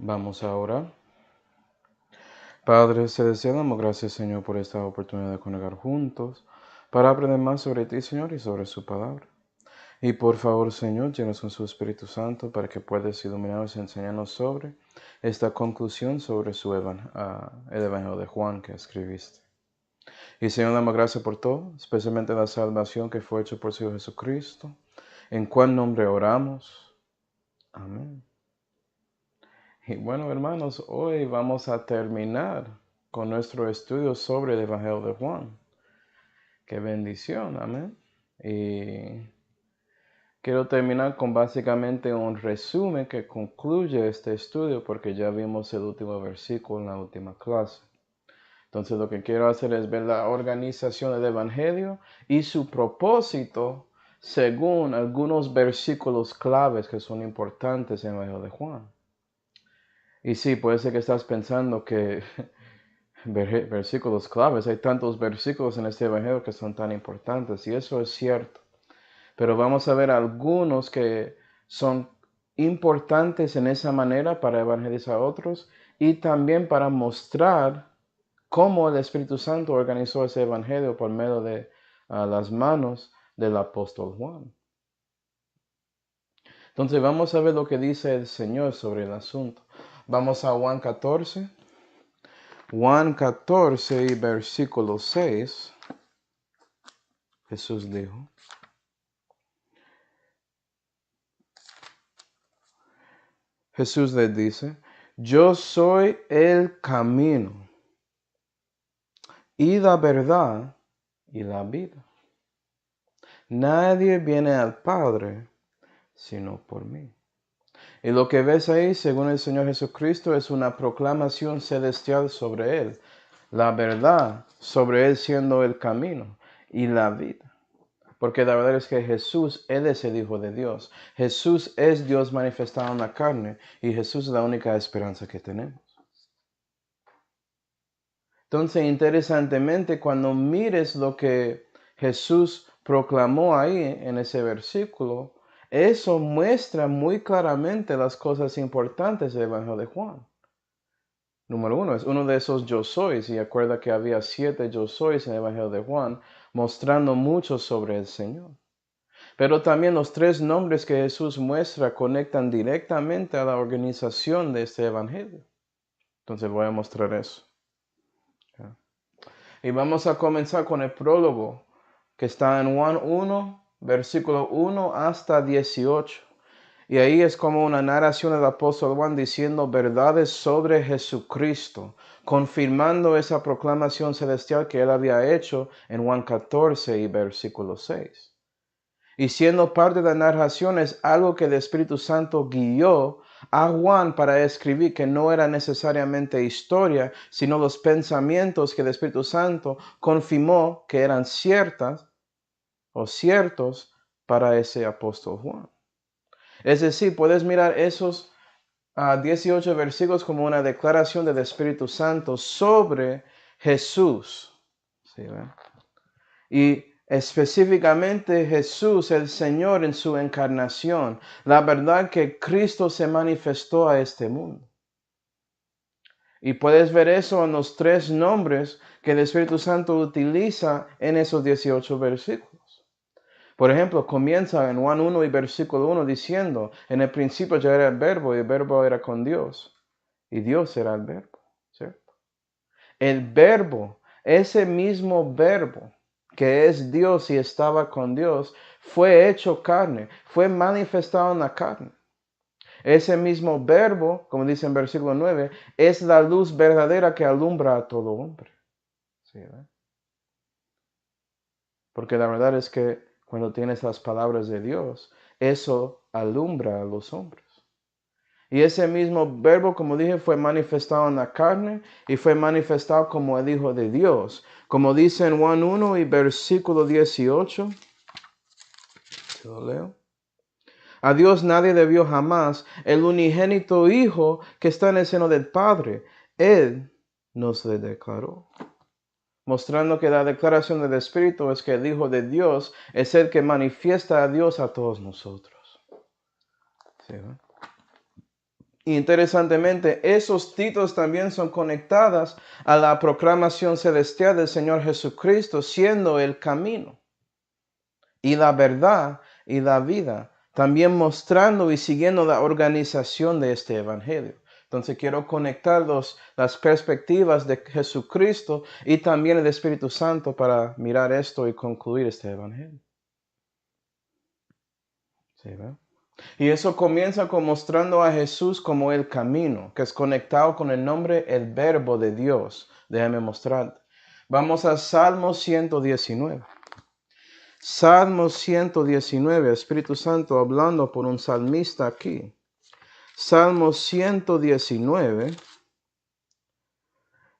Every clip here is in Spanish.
Vamos a orar. Padre Celestial, damos gracias, Señor, por esta oportunidad de congregar juntos para aprender más sobre ti, Señor, y sobre su palabra. Y por favor, Señor, llenos con su Espíritu Santo para que puedas iluminarnos y enseñarnos sobre esta conclusión sobre el Evangelio de Juan que escribiste. Y Señor, damos gracias por todo, especialmente la salvación que fue hecha por su Hijo Jesucristo, en cuál nombre oramos. Amén. Y bueno, hermanos, hoy vamos a terminar con nuestro estudio sobre el Evangelio de Juan. Qué bendición, amén. Y quiero terminar con básicamente un resumen que concluye este estudio porque ya vimos el último versículo en la última clase. Entonces lo que quiero hacer es ver la organización del Evangelio y su propósito según algunos versículos claves que son importantes en el Evangelio de Juan. Y sí, puede ser que estás pensando que versículos claves, hay tantos versículos en este evangelio que son tan importantes, y eso es cierto. Pero vamos a ver algunos que son importantes en esa manera para evangelizar a otros y también para mostrar cómo el Espíritu Santo organizó ese evangelio por medio de las manos del apóstol Juan. Entonces vamos a ver lo que dice el Señor sobre el asunto. Vamos a Juan 14. Juan 14 y versículo 6, Jesús dijo, Jesús le dice, yo soy el camino y la verdad y la vida. Nadie viene al Padre sino por mí. Y lo que ves ahí, según el Señor Jesucristo, es una proclamación celestial sobre Él. La verdad sobre Él siendo el camino y la vida. Porque la verdad es que Jesús, Él es el Hijo de Dios. Jesús es Dios manifestado en la carne y Jesús es la única esperanza que tenemos. Entonces, interesantemente, cuando mires lo que Jesús proclamó ahí en ese versículo, eso muestra muy claramente las cosas importantes del Evangelio de Juan. Número uno, es uno de esos yo sois, y acuerda que había 7 yo sois en el Evangelio de Juan, mostrando mucho sobre el Señor. Pero también los 3 nombres que Jesús muestra conectan directamente a la organización de este evangelio. Entonces voy a mostrar eso. Y vamos a comenzar con el prólogo que está en Juan 1, versículo 1 hasta 18. Y ahí es como una narración del apóstol Juan diciendo verdades sobre Jesucristo, confirmando esa proclamación celestial que él había hecho en Juan 14 y versículo 6. Y siendo parte de la narración es algo que el Espíritu Santo guió a Juan para escribir, que no era necesariamente historia, sino los pensamientos que el Espíritu Santo confirmó que eran ciertas o ciertos para ese apóstol Juan. Es decir, puedes mirar esos 18 versículos como una declaración del Espíritu Santo sobre Jesús. ¿Sí, ven? Y específicamente Jesús, el Señor en su encarnación, la verdad que Cristo se manifestó a este mundo. Y puedes ver eso en los 3 nombres que el Espíritu Santo utiliza en esos 18 versículos. Por ejemplo, comienza en Juan 1 y versículo 1 diciendo, en el principio ya era el verbo y el verbo era con Dios. Y Dios era el verbo, ¿cierto? El verbo, ese mismo verbo que es Dios y estaba con Dios, fue hecho carne, fue manifestado en la carne. Ese mismo verbo, como dice en versículo 9, es la luz verdadera que alumbra a todo hombre. ¿Sí, porque la verdad es que cuando tienes las palabras de Dios, eso alumbra a los hombres. Y ese mismo verbo, como dije, fue manifestado en la carne y fue manifestado como el Hijo de Dios. Como dice en Juan 1 y versículo 18, ¿se lo leo? A Dios nadie le vio jamás, el unigénito Hijo que está en el seno del Padre. Él nos le declaró. Mostrando que la declaración del Espíritu es que el Hijo de Dios es el que manifiesta a Dios a todos nosotros. ¿Sí, Interesantemente, esos títulos también son conectados a la proclamación celestial del Señor Jesucristo, siendo el camino y la verdad y la vida, también mostrando y siguiendo la organización de este evangelio. Entonces quiero conectar las perspectivas de Jesucristo y también el Espíritu Santo para mirar esto y concluir este evangelio. ¿Sí, ve? Y eso comienza con mostrando a Jesús como el camino, que es conectado con el nombre, el verbo de Dios. Déjame mostrarte. Vamos a Salmo 119. Salmo 119, Espíritu Santo hablando por un salmista aquí. Salmo 119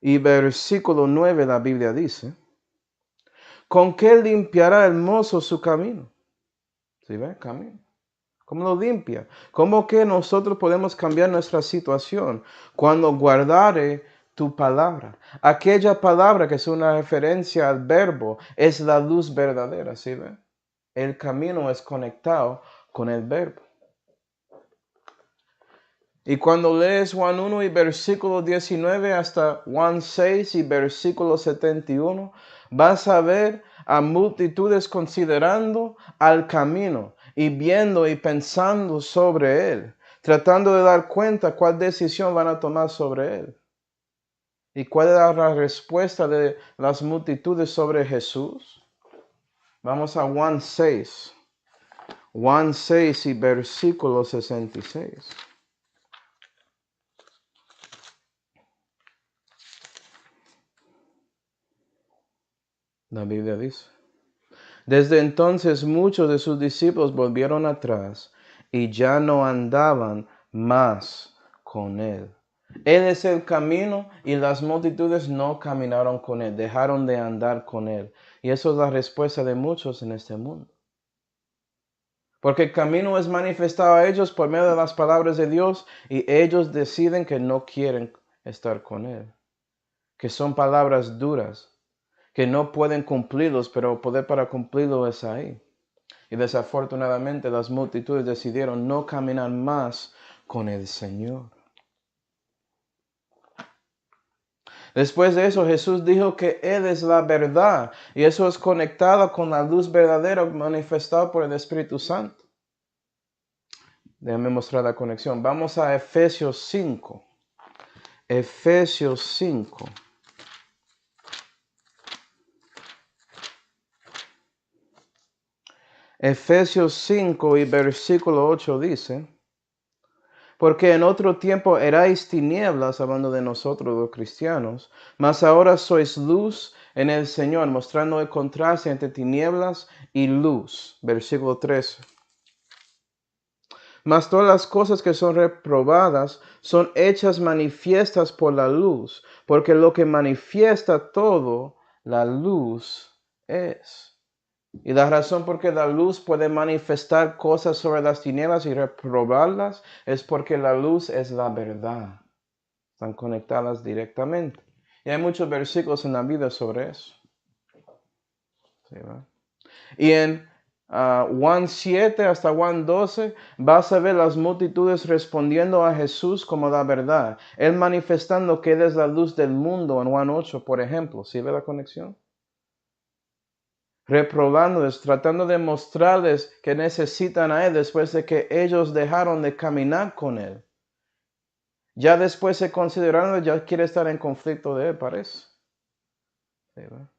y versículo 9 la Biblia dice, ¿con qué limpiará el mozo su camino? ¿Sí ve? Camino. ¿Cómo lo limpia? ¿Cómo que nosotros podemos cambiar nuestra situación? Cuando guardare tu palabra. Aquella palabra que es una referencia al verbo es la luz verdadera, ¿sí ve? El camino es conectado con el verbo. Y cuando lees Juan 1 y versículo 19 hasta Juan 6 y versículo 71, vas a ver a multitudes considerando al camino y viendo y pensando sobre él, tratando de dar cuenta cuál decisión van a tomar sobre él. ¿Y cuál es la respuesta de las multitudes sobre Jesús? Vamos a Juan 6. Juan 6 y versículo 66. La Biblia dice, desde entonces muchos de sus discípulos volvieron atrás y ya no andaban más con él. Él es el camino y las multitudes no caminaron con él, dejaron de andar con él. Y eso es la respuesta de muchos en este mundo. Porque el camino es manifestado a ellos por medio de las palabras de Dios y ellos deciden que no quieren estar con él. Que son palabras duras, que no pueden cumplirlos, pero el poder para cumplirlo es ahí. Y desafortunadamente las multitudes decidieron no caminar más con el Señor. Después de eso, Jesús dijo que Él es la verdad. Y eso es conectado con la luz verdadera manifestada por el Espíritu Santo. Déjame mostrar la conexión. Vamos a Efesios 5. Efesios 5. Efesios 5 y versículo 8 dice, porque en otro tiempo erais tinieblas, hablando de nosotros los cristianos, mas ahora sois luz en el Señor, mostrando el contraste entre tinieblas y luz. Versículo 13. Mas todas las cosas que son reprobadas son hechas manifiestas por la luz, porque lo que manifiesta todo, la luz es. Y la razón por qué la luz puede manifestar cosas sobre las tinieblas y reprobarlas es porque la luz es la verdad. Están conectadas directamente. Y hay muchos versículos en la Biblia sobre eso. ¿Sí, va? Y en Juan 7 hasta Juan 12 vas a ver las multitudes respondiendo a Jesús como la verdad. Él manifestando que Él es la luz del mundo en Juan 8, por ejemplo. ¿Sí ve la conexión? Reprobándoles, tratando de mostrarles que necesitan a Él después de que ellos dejaron de caminar con Él. Ya después se consideraron, ya quiere estar en conflicto de Él, parece. ¿Sí, va?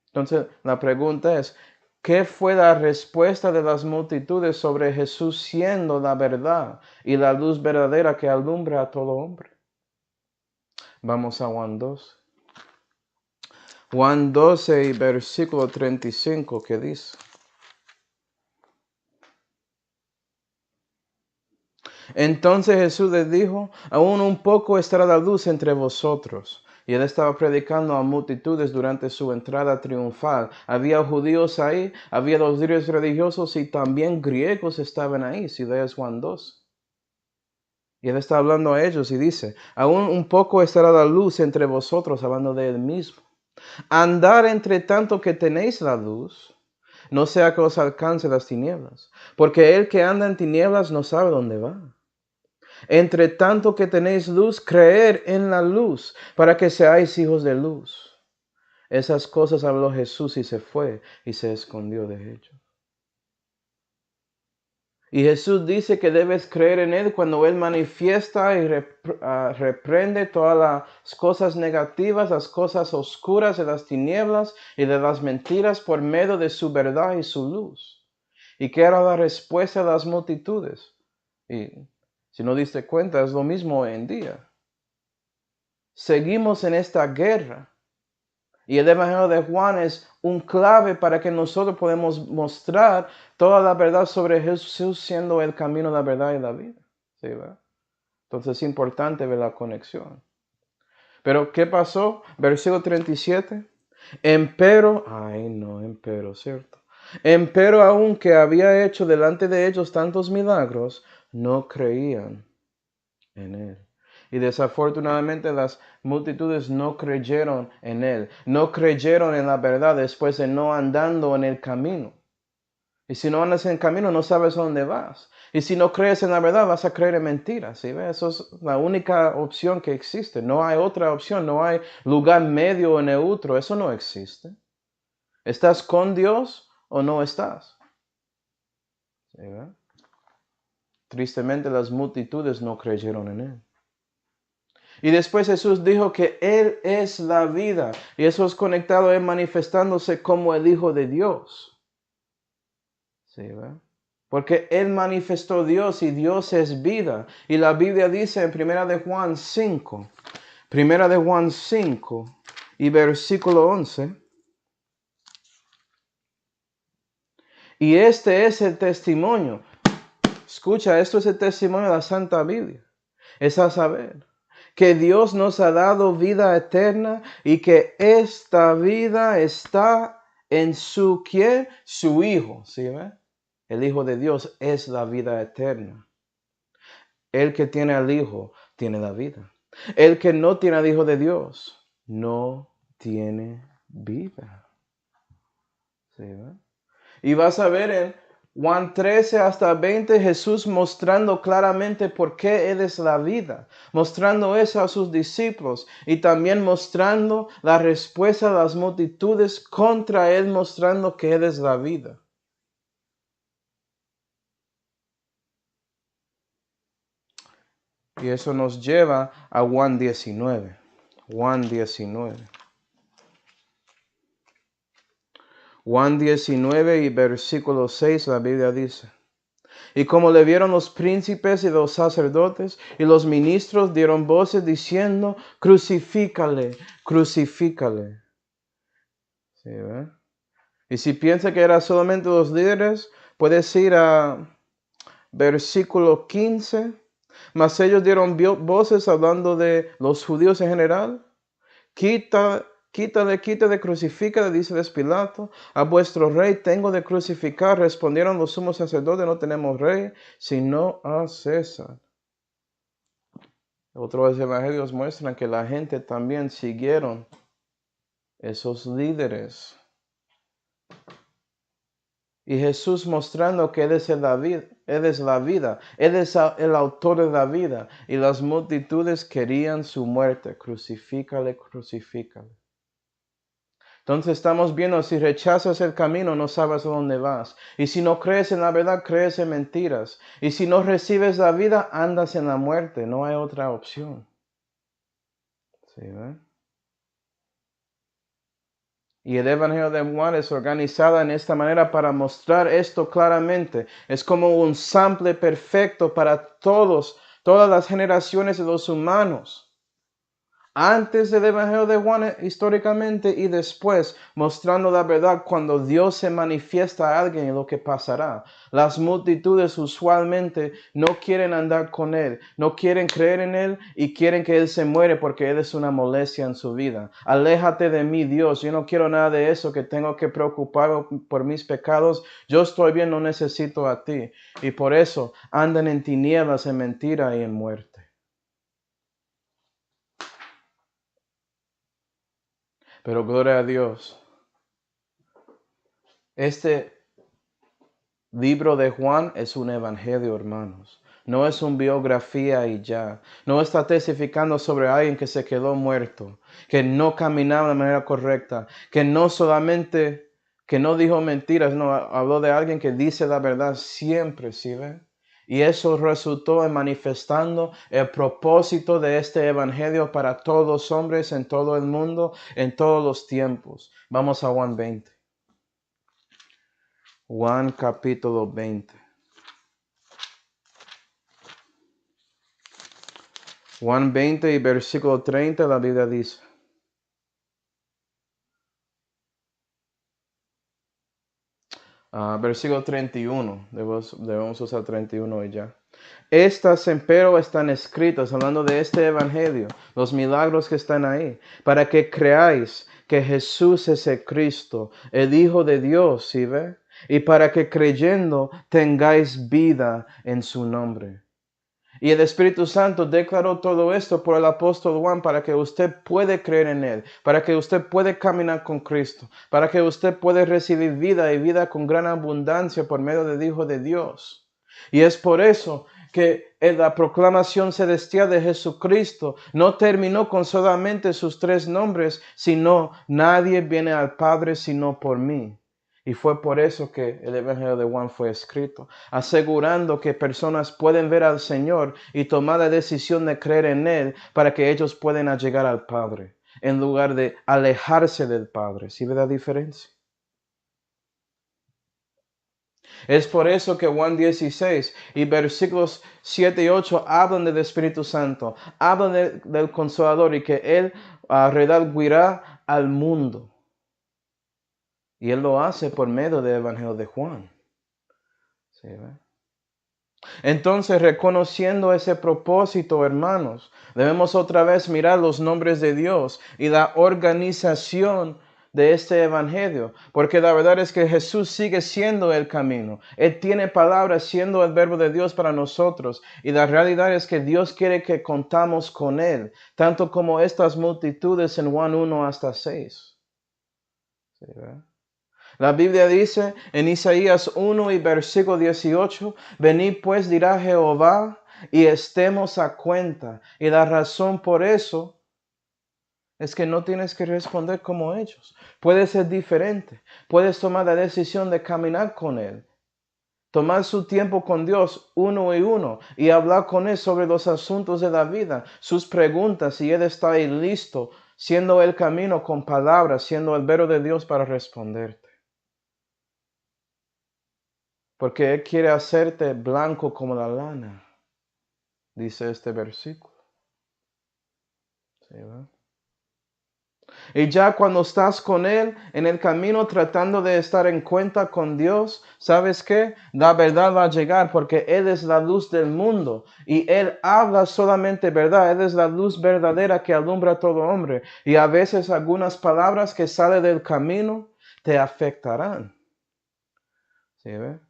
Entonces, la pregunta es, ¿qué fue la respuesta de las multitudes sobre Jesús siendo la verdad y la luz verdadera que alumbra a todo hombre? Vamos a Juan 12. Juan 12 y versículo 35, ¿qué dice? Entonces Jesús les dijo, aún un poco estará la luz entre vosotros. Y él estaba predicando a multitudes durante su entrada triunfal. Había judíos ahí, había los líderes religiosos y también griegos estaban ahí, si lees Juan 2. Y él está hablando a ellos y dice, aún un poco estará la luz entre vosotros, hablando de él mismo. Andar entre tanto que tenéis la luz, no sea que os alcance las tinieblas, porque el que anda en tinieblas no sabe dónde va. Entre tanto que tenéis luz, creer en la luz, para que seáis hijos de luz. Esas cosas habló Jesús y se fue y se escondió de ellos. Y Jesús dice que debes creer en Él cuando Él manifiesta y reprende todas las cosas negativas, las cosas oscuras de las tinieblas y de las mentiras por medio de su verdad y su luz. ¿Y qué era la respuesta de las multitudes? Y si no diste cuenta, es lo mismo hoy en día. Seguimos en esta guerra. Y el Evangelio de Juan es un clave para que nosotros podamos mostrar toda la verdad sobre Jesús siendo el camino, la verdad y la vida. ¿Sí, verdad? Entonces es importante ver la conexión. Pero ¿qué pasó? Versículo 37. Empero, ¿cierto? Empero aunque había hecho delante de ellos tantos milagros, no creían en él. Y desafortunadamente las multitudes no creyeron en Él, no creyeron en la verdad después de no andando en el camino. Y si no andas en el camino, no sabes a dónde vas. Y si no crees en la verdad, vas a creer en mentiras. ¿Sí? Eso es la única opción que existe. No hay otra opción, no hay lugar medio o neutro. Eso no existe. ¿Estás con Dios o no estás? ¿Sí? Tristemente las multitudes no creyeron en Él. Y después Jesús dijo que Él es la vida. Y eso es conectado a Él manifestándose como el Hijo de Dios. ¿Sí, verdad? Porque Él manifestó Dios y Dios es vida. Y la Biblia dice en 1 de Juan 5, 1 de Juan 5 y versículo 11. Y este es el testimonio. Escucha, esto es el testimonio de la Santa Biblia. Es a saber, que Dios nos ha dado vida eterna y que esta vida está en su ¿quién? Su Hijo, ¿sí ve? El Hijo de Dios es la vida eterna. El que tiene al Hijo tiene la vida. El que no tiene al Hijo de Dios no tiene vida. ¿Sí ve? Y vas a ver en Juan 13 hasta 20, Jesús mostrando claramente por qué Él es la vida, mostrando eso a sus discípulos y también mostrando la respuesta de las multitudes contra Él, mostrando que Él es la vida. Y eso nos lleva a Juan 19. Juan 19. Juan 19 y versículo 6, la Biblia dice: Y como le vieron los príncipes y los sacerdotes y los ministros, dieron voces diciendo: crucifícale, crucifícale. ¿Sí, ve? Y si piensa que eran solamente los líderes, puedes ir a versículo 15. Mas ellos dieron voces hablando de los judíos en general. Quítale, crucifícale, dice Pilato. A vuestro rey tengo de crucificar. Respondieron los sumos sacerdotes: no tenemos rey, sino a César. Otros evangelios muestran que la gente también siguieron esos líderes. Y Jesús mostrando que Él es la vida, Él es la vida, Él es el autor de la vida. Y las multitudes querían su muerte. Crucifícale, crucifícale. Entonces estamos viendo, si rechazas el camino, no sabes a dónde vas. Y si no crees en la verdad, crees en mentiras. Y si no recibes la vida, andas en la muerte. No hay otra opción. ¿Sí, ve? Y el Evangelio de Juan es organizado en esta manera para mostrar esto claramente. Es como un sample perfecto para todas las generaciones de los humanos. Antes del Evangelio de Juan históricamente y después, mostrando la verdad cuando Dios se manifiesta a alguien y lo que pasará. Las multitudes usualmente no quieren andar con Él, no quieren creer en Él y quieren que Él se muere porque Él es una molestia en su vida. Aléjate de mí, Dios, yo no quiero nada de eso, que tengo que preocuparme por mis pecados. Yo estoy bien, no necesito a ti. Y por eso andan en tinieblas, en mentira y en muerte. Pero gloria a Dios. Este libro de Juan es un evangelio, hermanos. No es una biografía y ya. No está testificando sobre alguien que se quedó muerto, que no caminaba de manera correcta, que no solamente, que no dijo mentiras, no, habló de alguien que dice la verdad siempre, ¿sí ven? Y eso resultó en manifestando el propósito de este evangelio para todos los hombres en todo el mundo, en todos los tiempos. Vamos a Juan 20. Juan capítulo 20. Juan 20 y versículo 30, la Biblia dice. Versículo 31, debemos usar 31 y ya. Estas empero están escritas, hablando de este evangelio, los milagros que están ahí, para que creáis que Jesús es el Cristo, el Hijo de Dios, ¿sí ve? Y para que creyendo tengáis vida en su nombre. Y el Espíritu Santo declaró todo esto por el apóstol Juan para que usted pueda creer en Él, para que usted pueda caminar con Cristo, para que usted pueda recibir vida y vida con gran abundancia por medio del Hijo de Dios. Y es por eso que la proclamación celestial de Jesucristo no terminó con solamente sus 3 nombres, sino nadie viene al Padre sino por mí. Y fue por eso que el Evangelio de Juan fue escrito, asegurando que personas pueden ver al Señor y tomar la decisión de creer en Él para que ellos puedan llegar al Padre, en lugar de alejarse del Padre. ¿Sí ve la diferencia? Es por eso que Juan 16 y versículos 7 y 8 hablan del Espíritu Santo, hablan del Consolador y que Él redarguirá al mundo. Y Él lo hace por medio del Evangelio de Juan. ¿Sí, ve? Entonces, reconociendo ese propósito, hermanos, debemos otra vez mirar los nombres de Dios y la organización de este evangelio, porque la verdad es que Jesús sigue siendo el camino. Él tiene palabras siendo el verbo de Dios para nosotros, y la realidad es que Dios quiere que contamos con Él, tanto como estas multitudes en Juan 1 hasta 6. ¿Sí, verdad? La Biblia dice en Isaías 1 y versículo 18, venid pues, dirá Jehová, y estemos a cuenta. Y la razón por eso es que no tienes que responder como ellos. Puedes ser diferente. Puedes tomar la decisión de caminar con Él. Tomar su tiempo con Dios uno y uno y hablar con Él sobre los asuntos de la vida, sus preguntas, y Él está ahí listo, siendo el camino con palabras, siendo el verbo de Dios para responderte. Porque Él quiere hacerte blanco como la lana, dice este versículo. ¿Sí, verdad? Y ya cuando estás con Él en el camino tratando de estar en cuenta con Dios, ¿sabes qué? La verdad va a llegar porque Él es la luz del mundo y Él habla solamente verdad. Él es la luz verdadera que alumbra a todo hombre. Y a veces algunas palabras que salen del camino te afectarán. ¿Sí, verdad?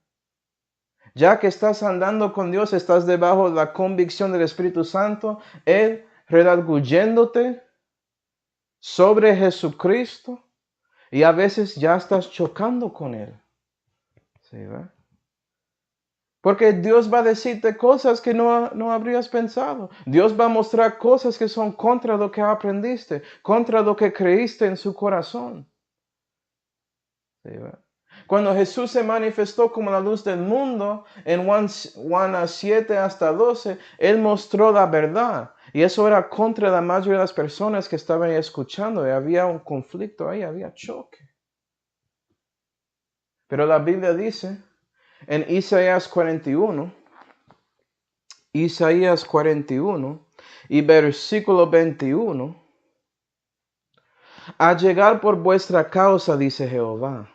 Ya que estás andando con Dios, estás debajo de la convicción del Espíritu Santo, Él redarguyéndote sobre Jesucristo, y a veces ya estás chocando con Él. ¿Sí, verdad? Porque Dios va a decirte cosas que no habrías pensado. Dios va a mostrar cosas que son contra lo que aprendiste, contra lo que creíste en su corazón. ¿Sí, verdad? Cuando Jesús se manifestó como la luz del mundo, en Juan 7 hasta 12, Él mostró la verdad. Y eso era contra la mayoría de las personas que estaban ahí escuchando. Y había un conflicto ahí, había choque. Pero la Biblia dice en Isaías 41 y versículo 21, a llegar por vuestra causa, dice Jehová.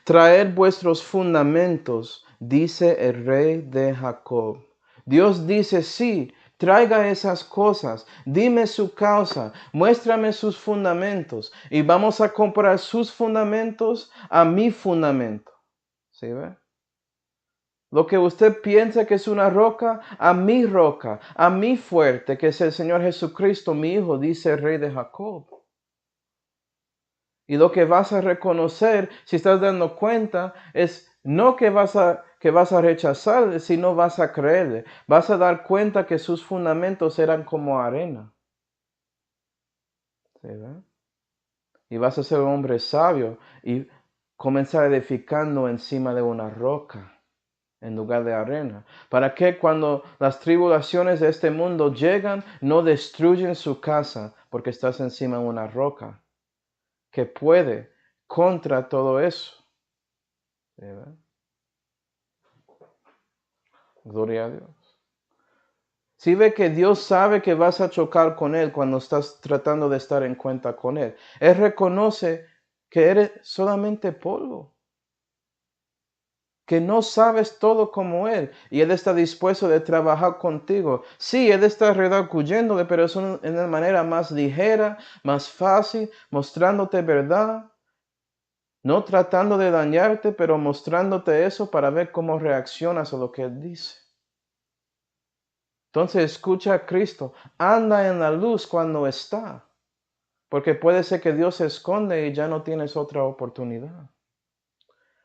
Traer vuestros fundamentos, dice el Rey de Jacob. Dios dice, sí, traiga esas cosas, dime su causa, muéstrame sus fundamentos y vamos a comparar sus fundamentos a mi fundamento. ¿Sí ve? Lo que usted piensa que es una roca, a mi fuerte, que es el Señor Jesucristo, mi Hijo, dice el Rey de Jacob. Y lo que vas a reconocer, si estás dando cuenta, es no que vas a que vas a rechazarle, sino vas a creerle. Vas a dar cuenta que sus fundamentos eran como arena. ¿Sí, ve? Y vas a ser un hombre sabio y comenzar edificando encima de una roca en lugar de arena. Para que cuando las tribulaciones de este mundo llegan, no destruyen su casa, porque estás encima de una roca que puede contra todo eso. ¿Sí, ve? Gloria a Dios. Si ve que Dios sabe que vas a chocar con Él cuando estás tratando de estar en cuenta con Él. Él reconoce que eres solamente polvo, que no sabes todo como Él, y Él está dispuesto de trabajar contigo. Sí, Él está redarguyéndole, pero es en una manera más ligera, más fácil, mostrándote verdad, no tratando de dañarte, pero mostrándote eso para ver cómo reaccionas a lo que Él dice. Entonces escucha a Cristo, anda en la luz cuando está, porque puede ser que Dios se esconde y ya no tienes otra oportunidad.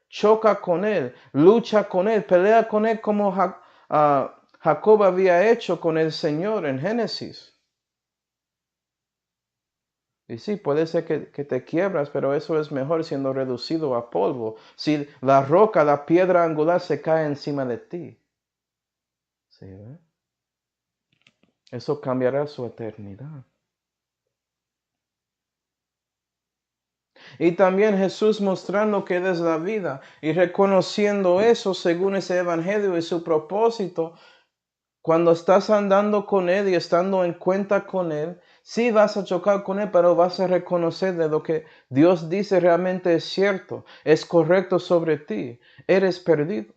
Choca con Él, lucha con Él, pelea con Él como Jacob había hecho con el Señor en Génesis. Y sí, puede ser que te quiebras, pero eso es mejor siendo reducido a polvo. Si la roca, la piedra angular se cae encima de ti. ¿Sí, ve? Eso cambiará su eternidad. Y también Jesús mostrando que Él es la vida y reconociendo eso según ese evangelio y su propósito. Cuando estás andando con Él y estando en cuenta con Él, sí vas a chocar con Él, pero vas a reconocer de lo que Dios dice realmente es cierto, es correcto sobre ti. Eres perdido.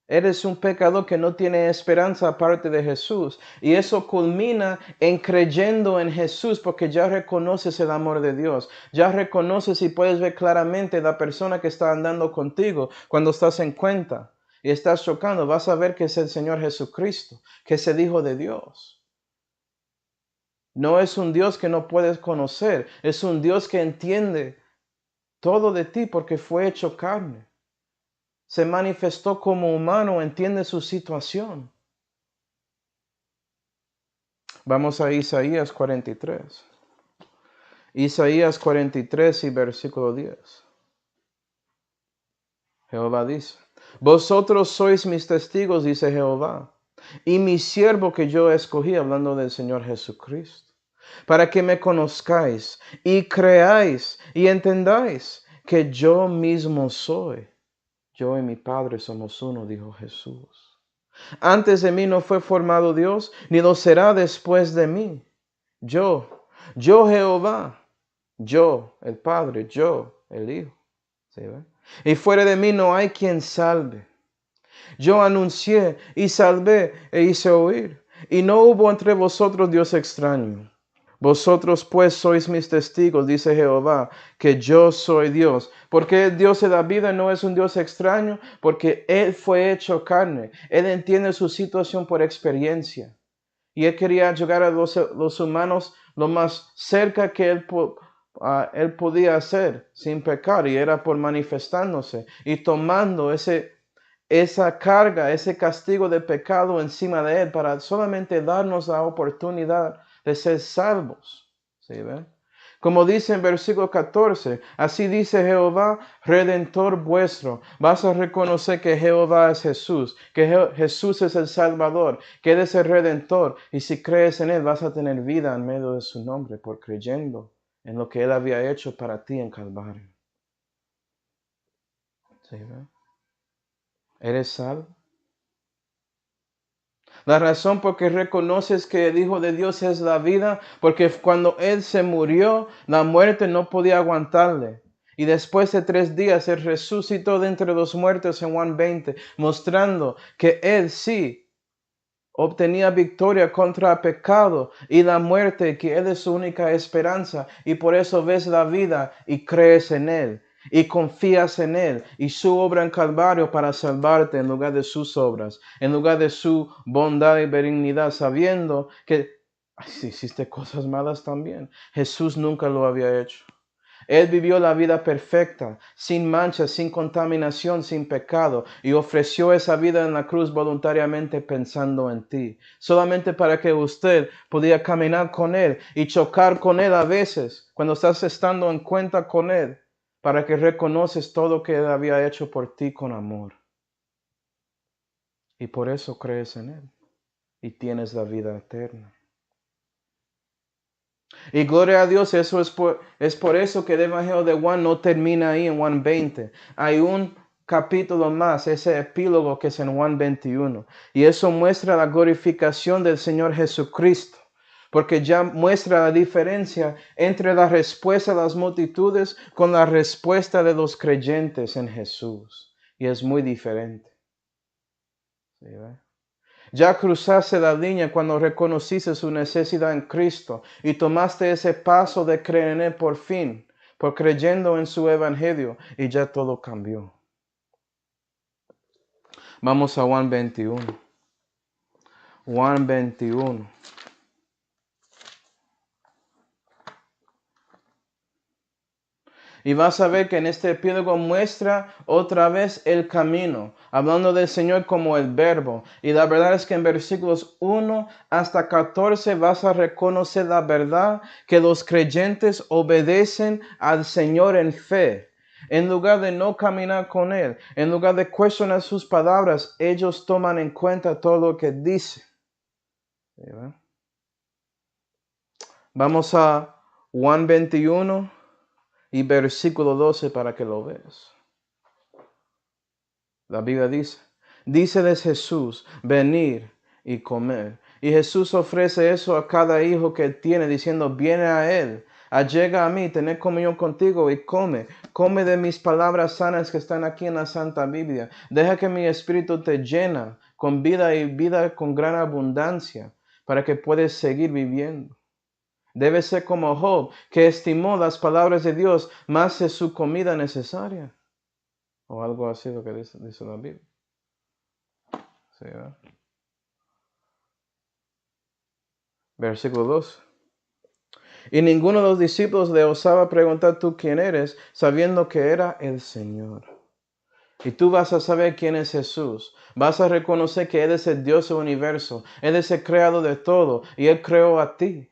Eres un pecador que no tiene esperanza aparte de Jesús. Y eso culmina en creyendo en Jesús porque ya reconoces el amor de Dios. Ya reconoces y puedes ver claramente la persona que está andando contigo cuando estás en cuenta y estás chocando. Vas a ver que es el Señor Jesucristo, que es el Hijo de Dios. No es un Dios que no puedes conocer. Es un Dios que entiende todo de ti porque fue hecho carne. Se manifestó como humano, entiende su situación. Vamos a Isaías 43. Isaías 43 y versículo 10. Jehová dice, vosotros sois mis testigos, dice Jehová, y mi siervo que yo escogí, hablando del Señor Jesucristo, para que me conozcáis y creáis y entendáis que yo mismo soy. Yo y mi Padre somos uno, dijo Jesús. Antes de mí no fue formado Dios, ni lo será después de mí. Yo Jehová, yo el Padre, yo el Hijo. ¿Sí, ve? Y fuera de mí no hay quien salve. Yo anuncié y salvé e hice oír. Y no hubo entre vosotros Dios extraño. Vosotros pues sois mis testigos, dice Jehová, que yo soy Dios. Porque el Dios de la vida no es un Dios extraño, porque Él fue hecho carne. Él entiende su situación por experiencia. Y Él quería llegar a los humanos lo más cerca que Él podía hacer sin pecar. Y era por manifestándose y tomando esa carga, ese castigo de pecado encima de Él para solamente darnos la oportunidad de ser salvos. ¿Sí, ve? Como dice en versículo 14, así dice Jehová, Redentor vuestro. Vas a reconocer que Jehová es Jesús, que Jesús es el Salvador, que Él es el Redentor. Y si crees en Él, vas a tener vida en medio de su nombre por creyendo en lo que Él había hecho para ti en Calvario. ¿Sí, ve? ¿Eres salvo? La razón por que reconoces que el Hijo de Dios es la vida, porque cuando Él se murió, la muerte no podía aguantarle. Y después de 3 días, Él resucitó de entre los muertos en Juan 20, mostrando que Él sí obtenía victoria contra el pecado y la muerte, que Él es su única esperanza. Y por eso ves la vida y crees en Él. Y confías en Él y su obra en Calvario para salvarte en lugar de sus obras, en lugar de su bondad y benignidad, sabiendo que si hiciste cosas malas también, Jesús nunca lo había hecho. Él vivió la vida perfecta, sin mancha, sin contaminación, sin pecado, y ofreció esa vida en la cruz voluntariamente pensando en ti, solamente para que usted pudiera caminar con Él y chocar con Él a veces, cuando estás estando en cuenta con Él, para que reconoces todo lo que Él había hecho por ti con amor. Y por eso crees en Él y tienes la vida eterna. Y gloria a Dios, eso es por eso que el Evangelio de Juan no termina ahí en Juan 20. Hay un capítulo más, ese epílogo que es en Juan 21. Y eso muestra la glorificación del Señor Jesucristo. Porque ya muestra la diferencia entre la respuesta de las multitudes con la respuesta de los creyentes en Jesús. Y es muy diferente. ¿Sí, ve? Ya cruzaste la línea cuando reconociste su necesidad en Cristo y tomaste ese paso de creer en Él por fin, por creyendo en su evangelio, y ya todo cambió. Vamos a Juan 21. Juan 21. Y vas a ver que en este epílogo muestra otra vez el camino, hablando del Señor como el verbo. Y la verdad es que en versículos 1 hasta 14 vas a reconocer la verdad que los creyentes obedecen al Señor en fe. En lugar de no caminar con Él, en lugar de cuestionar sus palabras, ellos toman en cuenta todo lo que dice. Vamos a Juan 21. Y versículo 12 para que lo veas. La Biblia dice, díceles Jesús, venir y comer. Y Jesús ofrece eso a cada hijo que tiene, diciendo, viene a Él, allega a mí, tener comunión contigo y come. Come de mis palabras sanas que están aquí en la Santa Biblia. Deja que mi espíritu te llena con vida y vida con gran abundancia para que puedas seguir viviendo. Debe ser como Job, que estimó las palabras de Dios más de su comida necesaria. O algo así lo que dice la Biblia. Sí, ¿verdad? Versículo 2. Y ninguno de los discípulos le osaba preguntar tú quién eres, sabiendo que era el Señor. Y tú vas a saber quién es Jesús. Vas a reconocer que Él es el Dios del universo. Él es el creador de todo y Él creó a ti.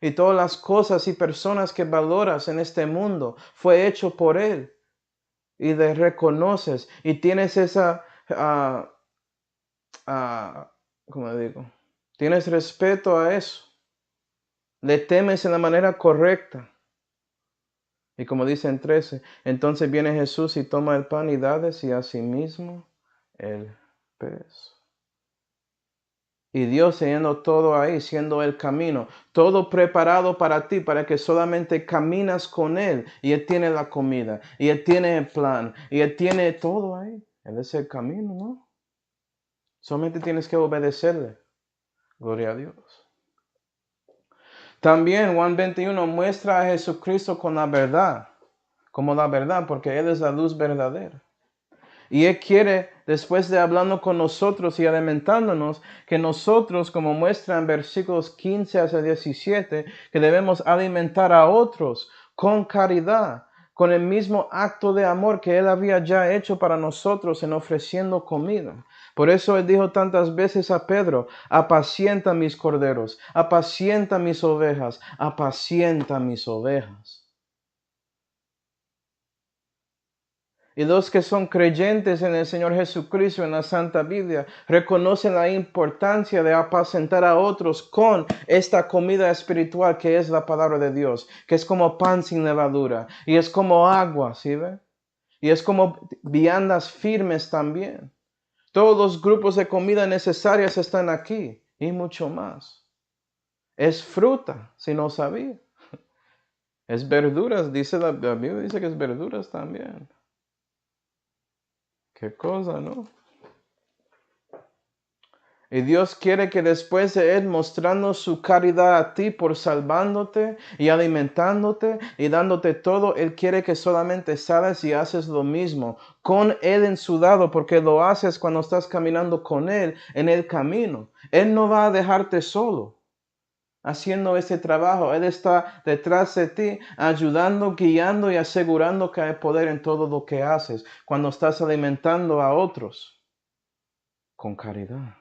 Y todas las cosas y personas que valoras en este mundo fue hecho por Él. Y le reconoces y tienes esa, ¿cómo digo? Tienes respeto a eso. Le temes en la manera correcta. Y como dice en 13, entonces viene Jesús y toma el pan y dades y asimismo el pez. Y Dios teniendo todo ahí, siendo el camino, todo preparado para ti, para que solamente caminas con Él. Y Él tiene la comida, y Él tiene el plan, y Él tiene todo ahí. Él es el camino, ¿no? Solamente tienes que obedecerle. Gloria a Dios. También Juan 21 muestra a Jesucristo con la verdad, como la verdad, porque Él es la luz verdadera. Y Él quiere, después de hablando con nosotros y alimentándonos, que nosotros, como muestra en versículos 15 hasta 17, que debemos alimentar a otros con caridad, con el mismo acto de amor que Él había ya hecho para nosotros en ofreciendo comida. Por eso Él dijo tantas veces a Pedro, apacienta mis corderos, apacienta mis ovejas, apacienta mis ovejas. Y los que son creyentes en el Señor Jesucristo, en la Santa Biblia, reconocen la importancia de apacentar a otros con esta comida espiritual que es la palabra de Dios, que es como pan sin levadura, y es como agua, ¿sí ve? Y es como viandas firmes también. Todos los grupos de comida necesarias están aquí, y mucho más. Es fruta, si no sabía. Es verduras, dice la Biblia, dice que es verduras también. Qué cosa, ¿no? Y Dios quiere que después de Él mostrando su caridad a ti por salvándote y alimentándote y dándote todo, Él quiere que solamente sales y haces lo mismo con Él en su lado, porque lo haces cuando estás caminando con Él en el camino. Él no va a dejarte solo. haciendo este trabajo. Él está detrás de ti, ayudando, guiando y asegurando que hay poder en todo lo que haces cuando estás alimentando a otros con caridad.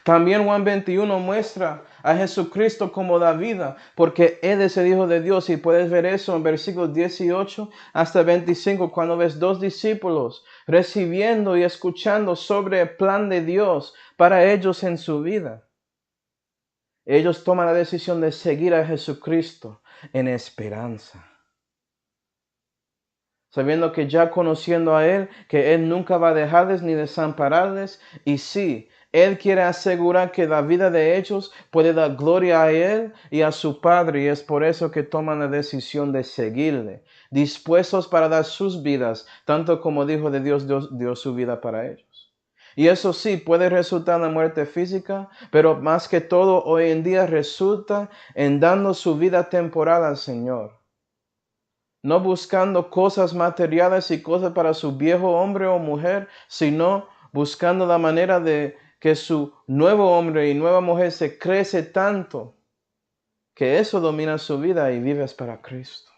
También Juan 21 muestra a Jesucristo como la vida, porque Él es el Hijo de Dios. Y puedes ver eso en versículos 18 hasta 25, cuando ves dos discípulos recibiendo y escuchando sobre el plan de Dios para ellos en su vida. Ellos toman la decisión de seguir a Jesucristo en esperanza, sabiendo que ya conociendo a Él, que Él nunca va a dejarles ni desampararles. Y sí, Él quiere asegurar que la vida de ellos puede dar gloria a Él y a su Padre. Y es por eso que toman la decisión de seguirle, dispuestos para dar sus vidas, tanto como el Hijo de Dios dio su vida para ellos. Y eso sí, puede resultar en la muerte física, pero más que todo hoy en día resulta en dando su vida temporal al Señor. No buscando cosas materiales y cosas para su viejo hombre o mujer, sino buscando la manera de que su nuevo hombre y nueva mujer se crece tanto que eso domina su vida y vives para Cristo.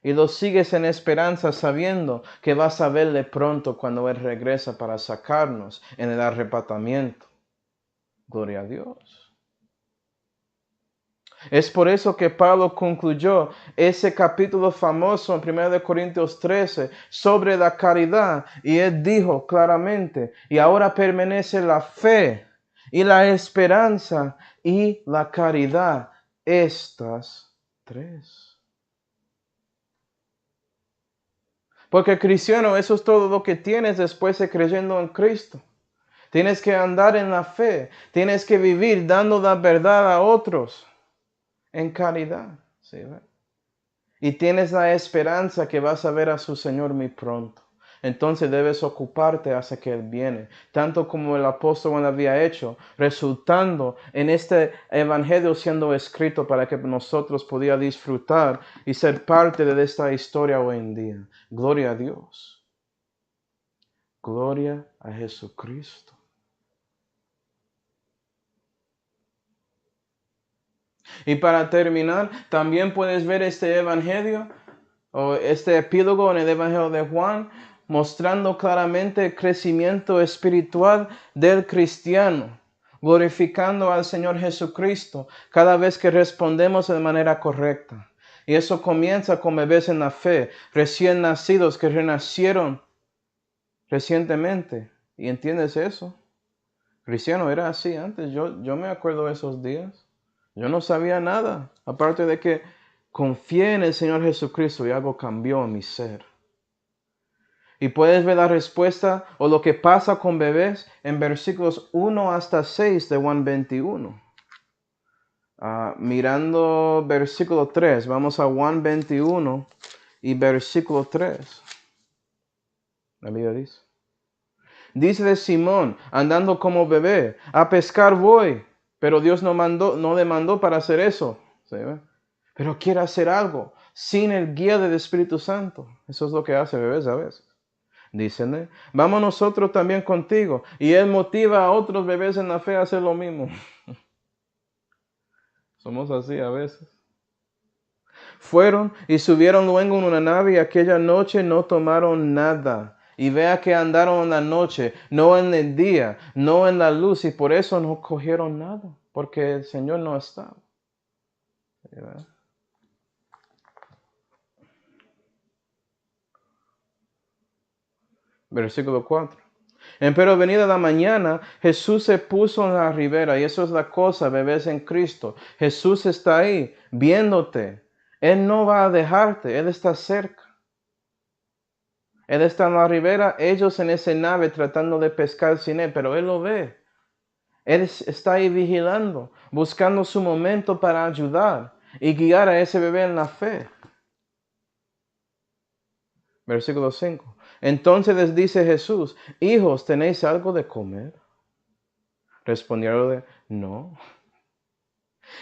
Y lo sigues en esperanza sabiendo que vas a verle pronto cuando Él regresa para sacarnos en el arrebatamiento. Gloria a Dios. Es por eso que Pablo concluyó ese capítulo famoso en 1 Corintios 13 sobre la caridad. Y él dijo claramente, y ahora permanece la fe y la esperanza y la caridad. Estas tres. Porque cristiano, eso es todo lo que tienes después de creyendo en Cristo. Tienes que andar en la fe. Tienes que vivir dando la verdad a otros en caridad. ¿Sí? Y tienes la esperanza que vas a ver a su Señor muy pronto. Entonces debes ocuparte hasta que Él viene, tanto como el apóstol lo había hecho, resultando en este evangelio siendo escrito para que nosotros pudiéramos disfrutar y ser parte de esta historia hoy en día. Gloria a Dios. Gloria a Jesucristo. Y para terminar, también puedes ver este evangelio o este epílogo en el evangelio de Juan, mostrando claramente el crecimiento espiritual del cristiano, glorificando al Señor Jesucristo cada vez que respondemos de manera correcta. Y eso comienza con bebés en la fe, recién nacidos que renacieron recientemente. ¿Y entiendes eso? Cristiano era así antes. Yo me acuerdo de esos días. Yo no sabía nada, aparte de que confié en el Señor Jesucristo y algo cambió en mi ser. Y puedes ver la respuesta o lo que pasa con bebés en versículos 1 hasta 6 de Juan 21. Mirando versículo 3, vamos a Juan 21 y versículo 3. La Biblia dice. Dice de Simón, andando como bebé, a pescar voy, pero Dios no le mandó para hacer eso. ¿Sí? Pero quiere hacer algo sin el guía del Espíritu Santo. Eso es lo que hace bebés a veces. Dicen, vamos nosotros también contigo. Y Él motiva a otros bebés en la fe a hacer lo mismo. Somos así a veces. Fueron y subieron luego en una nave y aquella noche no tomaron nada. Y vea que andaron en la noche, no en el día, no en la luz. Y por eso no cogieron nada, porque el Señor no estaba. ¿Verdad? Versículo 4. Pero venida la mañana, Jesús se puso en la ribera. Y eso es la cosa, bebés en Cristo. Jesús está ahí, viéndote. Él no va a dejarte, Él está cerca. Él está en la ribera, ellos en esa nave tratando de pescar sin Él, pero Él lo ve. Él está ahí vigilando, buscando su momento para ayudar y guiar a ese bebé en la fe. Versículo 5. Entonces les dice Jesús, hijos, ¿tenéis algo de comer? Respondieron, no.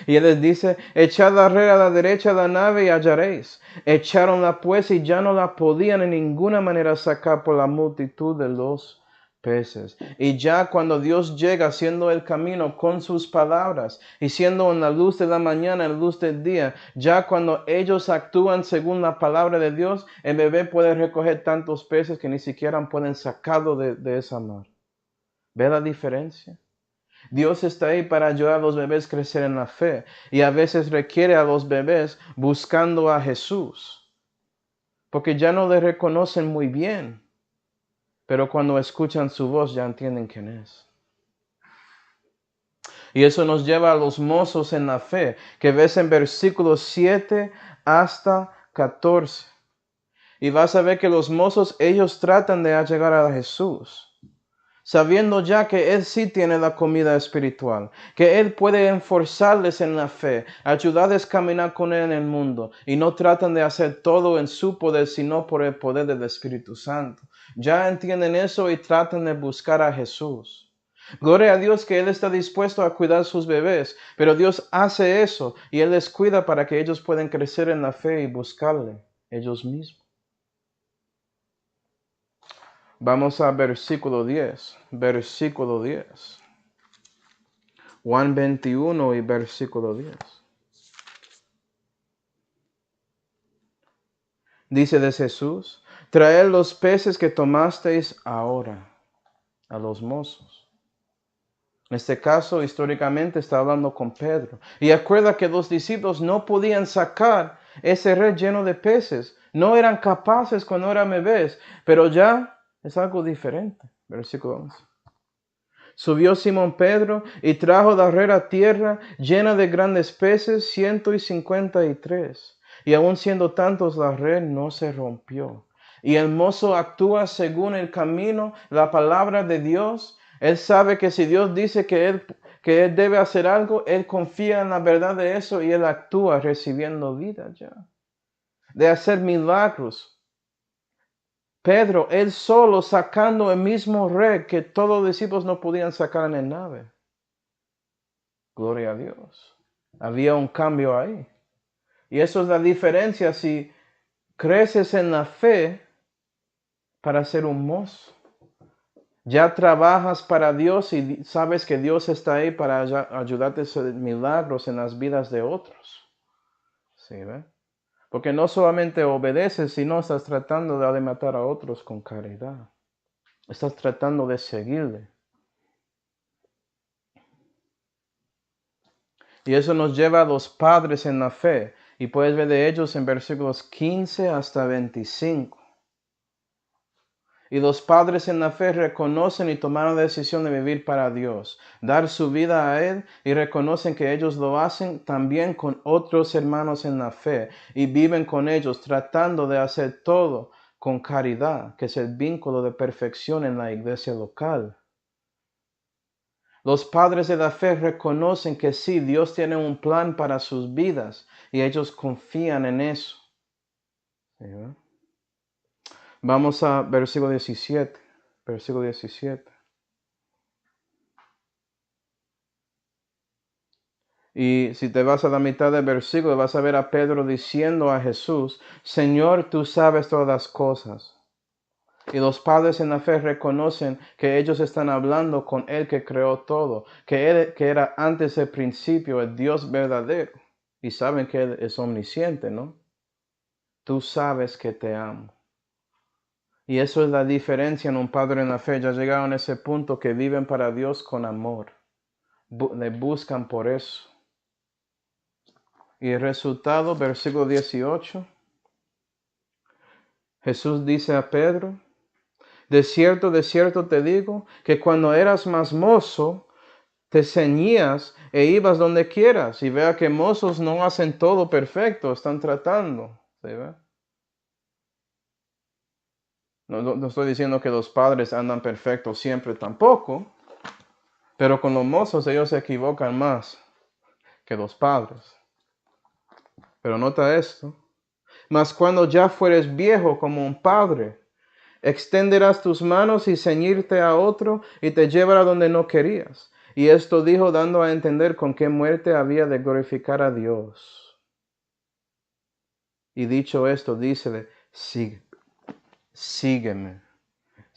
Y Él les dice, echad la red a la derecha de la nave y hallaréis. Echaronla pues y ya no la podían en ninguna manera sacar por la multitud de los peces. Y ya cuando Dios llega haciendo el camino con sus palabras y siendo en la luz de la mañana, en la luz del día, ya cuando ellos actúan según la palabra de Dios, el bebé puede recoger tantos peces que ni siquiera pueden sacarlo de esa mar. ¿Ve la diferencia? Dios está ahí para ayudar a los bebés a crecer en la fe y a veces requiere a los bebés buscando a Jesús, porque ya no le reconocen muy bien, pero cuando escuchan su voz ya entienden quién es. Y eso nos lleva a los mozos en la fe, que ves en versículos 7 hasta 14. Y vas a ver que los mozos, ellos tratan de llegar a Jesús, sabiendo ya que Él sí tiene la comida espiritual, que Él puede enforzarles en la fe, ayudarles a caminar con Él en el mundo, y no tratan de hacer todo en su poder, sino por el poder del Espíritu Santo. Ya entienden eso y tratan de buscar a Jesús. Gloria a Dios que Él está dispuesto a cuidar a sus bebés, pero Dios hace eso y Él les cuida para que ellos puedan crecer en la fe y buscarle ellos mismos. Vamos a versículo 10. Versículo 10. Juan 21 y versículo 10. Dice de Jesús: traed los peces que tomasteis ahora a los mozos. En este caso, históricamente, está hablando con Pedro. Y acuerda que los discípulos no podían sacar ese red lleno de peces. No eran capaces cuando eran bebés, pero ya es algo diferente. Versículo 11. Subió Simón Pedro y trajo la red a tierra llena de grandes peces, 153. Y aun siendo tantos, la red no se rompió. Y el mozo actúa según el camino, la palabra de Dios. Él sabe que si Dios dice que él debe hacer algo, él confía en la verdad de eso y él actúa recibiendo vida ya. De hacer milagros. Pedro, él solo sacando el mismo red que todos los discípulos no podían sacar en el nave. Gloria a Dios. Había un cambio ahí. Y eso es la diferencia si creces en la fe para ser un mozo. Ya trabajas para Dios y sabes que Dios está ahí para ayudarte a hacer milagros en las vidas de otros. ¿Sí, ve? Porque no solamente obedeces, sino estás tratando de alimentar a otros con caridad. Estás tratando de seguirle. Y eso nos lleva a los padres en la fe. Y puedes ver de ellos en versículos 15 hasta 25. Y los padres en la fe reconocen y tomaron la decisión de vivir para Dios, dar su vida a Él y reconocen que ellos lo hacen también con otros hermanos en la fe y viven con ellos tratando de hacer todo con caridad, que es el vínculo de perfección en la iglesia local. Los padres de la fe reconocen que sí, Dios tiene un plan para sus vidas y ellos confían en eso. ¿Sí, no? Vamos a versículo 17. Versículo 17. Y si te vas a la mitad del versículo, vas a ver a Pedro diciendo a Jesús: Señor, tú sabes todas las cosas. Y los padres en la fe reconocen que ellos están hablando con Él que creó todo, que era antes del principio el Dios verdadero. Y saben que Él es omnisciente, ¿no? Tú sabes que te amo. Y eso es la diferencia en un padre en la fe. Ya llegaron a ese punto que viven para Dios con amor. Le buscan por eso. Y el resultado, versículo 18. Jesús dice a Pedro: de cierto te digo, que cuando eras más mozo, te ceñías e ibas donde quieras. Y vea que mozos no hacen todo perfecto, están tratando. ¿Sí, ve? No estoy diciendo que los padres andan perfectos siempre tampoco, pero con los mozos ellos se equivocan más que los padres. Pero nota esto: mas cuando ya fueres viejo como un padre, extenderás tus manos y ceñirte a otro y te llevará donde no querías. Y esto dijo dando a entender con qué muerte había de glorificar a Dios. Y dicho esto, dícele: sígueme.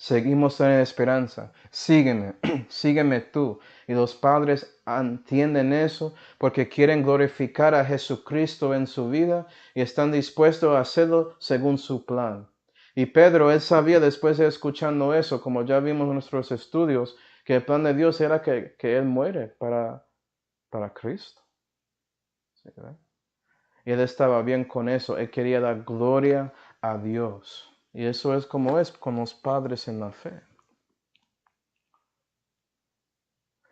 seguimos en esperanza. Sígueme, sígueme tú. Y los padres entienden eso porque quieren glorificar a Jesucristo en su vida y están dispuestos a hacerlo según su plan. Y Pedro, él sabía después de escuchando eso, como ya vimos en nuestros estudios, que el plan de Dios era que él muere para Cristo. ¿Sí, verdad? Y él estaba bien con eso. Él quería dar gloria a Dios. Y eso es como es con los padres en la fe.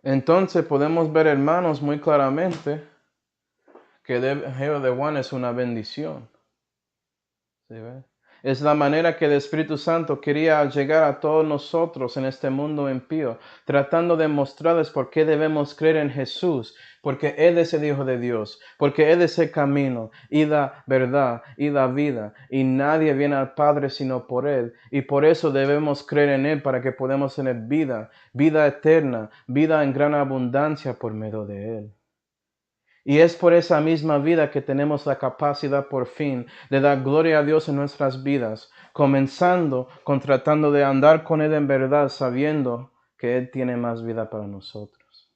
Entonces podemos ver, hermanos, muy claramente que el Evangelio de Juan es una bendición. ¿Sí, ve? Es la manera que el Espíritu Santo quería llegar a todos nosotros en este mundo impío, tratando de mostrarles por qué debemos creer en Jesús, porque Él es el Hijo de Dios, porque Él es el camino y la verdad y la vida, y nadie viene al Padre sino por Él, y por eso debemos creer en Él para que podamos tener vida, vida eterna, vida en gran abundancia por medio de Él. Y es por esa misma vida que tenemos la capacidad por fin de dar gloria a Dios en nuestras vidas, comenzando con tratando de andar con Él en verdad, sabiendo que Él tiene más vida para nosotros.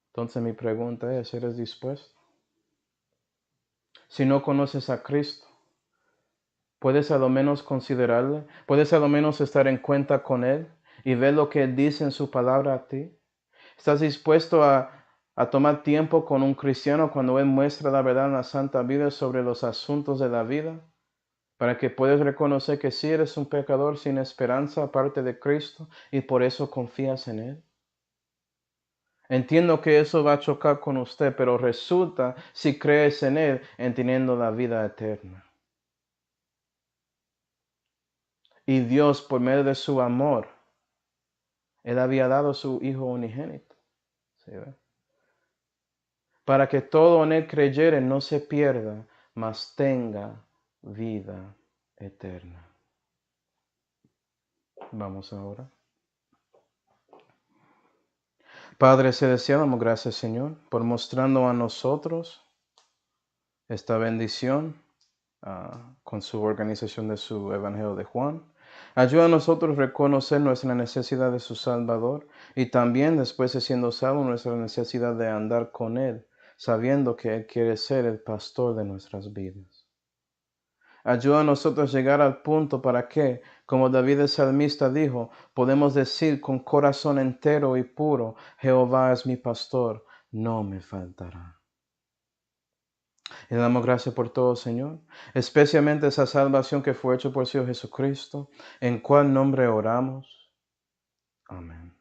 Entonces mi pregunta es, ¿eres dispuesto? Si no conoces a Cristo, ¿puedes a lo menos considerarle? ¿Puedes a lo menos estar en cuenta con Él y ver lo que Él dice en su palabra a ti? ¿Estás dispuesto a tomar tiempo con un cristiano cuando Él muestra la verdad en la Santa Biblia sobre los asuntos de la vida? Para que puedas reconocer que sí eres un pecador sin esperanza aparte de Cristo y por eso confías en Él. Entiendo que eso va a chocar con usted, pero resulta si crees en Él en teniendo la vida eterna. Y Dios, por medio de su amor, Él había dado a su Hijo unigénito. ¿Sí, ve? Para que todo en Él creyere no se pierda, mas tenga vida eterna. Vamos ahora. Padre celestial, damos gracias, Señor, por mostrando a nosotros esta bendición con su organización de su Evangelio de Juan. Ayuda a nosotros a reconocer nuestra necesidad de su Salvador y también, después de siendo salvo, nuestra necesidad de andar con Él, sabiendo que Él quiere ser el pastor de nuestras vidas. Ayuda a nosotros a llegar al punto para que, como David el salmista dijo, podemos decir con corazón entero y puro, Jehová es mi pastor, no me faltará. Y le damos gracias por todo, Señor, especialmente esa salvación que fue hecha por el Señor Jesucristo, en cual nombre oramos. Amén.